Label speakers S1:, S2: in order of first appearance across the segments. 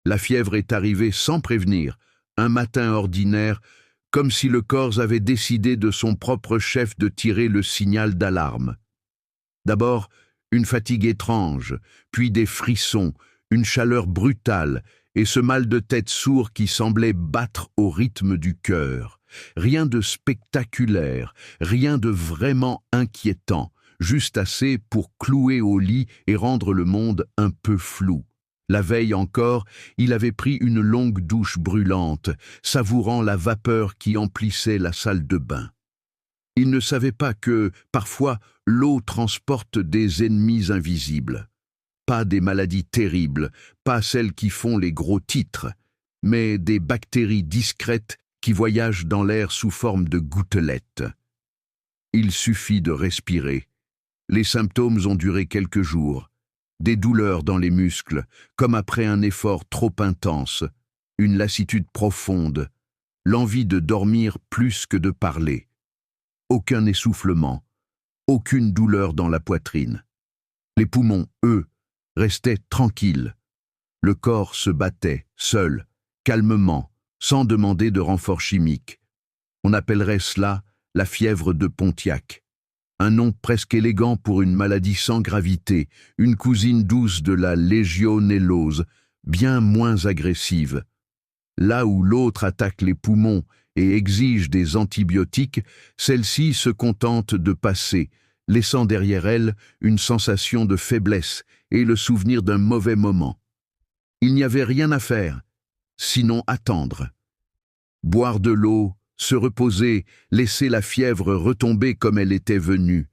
S1: La fièvre est arrivée sans prévenir, un matin ordinaire, comme si le corps avait décidé de son propre chef de tirer le signal d'alarme. D'abord, une fatigue étrange, puis des frissons, une chaleur brutale, et ce mal de tête sourd qui semblait battre au rythme du cœur. Rien de spectaculaire, rien de vraiment inquiétant, juste assez pour clouer au lit et rendre le monde un peu flou. La veille encore, il avait pris une longue douche brûlante, savourant la vapeur qui emplissait la salle de bain. Il ne savait pas que, parfois, l'eau transporte des ennemis invisibles. Pas des maladies terribles, pas celles qui font les gros titres, mais des bactéries discrètes qui voyagent dans l'air sous forme de gouttelettes. Il suffit de respirer. Les symptômes ont duré quelques jours. Des douleurs dans les muscles, comme après un effort trop intense, une lassitude profonde, l'envie de dormir plus que de parler. Aucun essoufflement, aucune douleur dans la poitrine. Les poumons, eux, restaient tranquilles. Le corps se battait, seul, calmement, sans demander de renfort chimique. On appellerait cela la fièvre de Pontiac. Un nom presque élégant pour une maladie sans gravité, une cousine douce de la légionellose, bien moins agressive. Là où l'autre attaque les poumons et exige des antibiotiques, celle-ci se contente de passer, laissant derrière elle une sensation de faiblesse et le souvenir d'un mauvais moment. Il n'y avait rien à faire, sinon attendre. Boire de l'eau, se reposer, laisser la fièvre retomber comme elle était venue.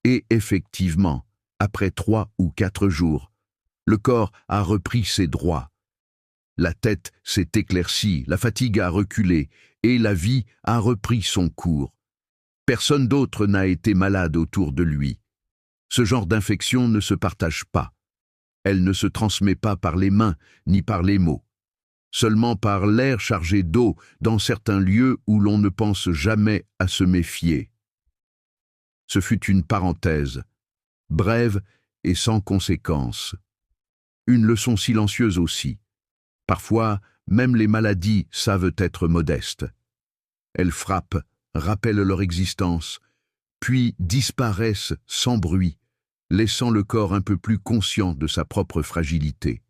S1: Et effectivement, après 3 ou 4 jours, le corps a repris ses droits. La tête s'est éclaircie, la fatigue a reculé, et la vie a repris son cours. Personne d'autre n'a été malade autour de lui. Ce genre d'infection ne se partage pas. Elle ne se transmet pas par les mains ni par les mots. Seulement par l'air chargé d'eau dans certains lieux où l'on ne pense jamais à se méfier. Ce fut une parenthèse, brève et sans conséquence. Une leçon silencieuse aussi. Parfois, même les maladies savent être modestes. Elles frappent, rappellent leur existence, puis disparaissent sans bruit, laissant le corps un peu plus conscient de sa propre fragilité.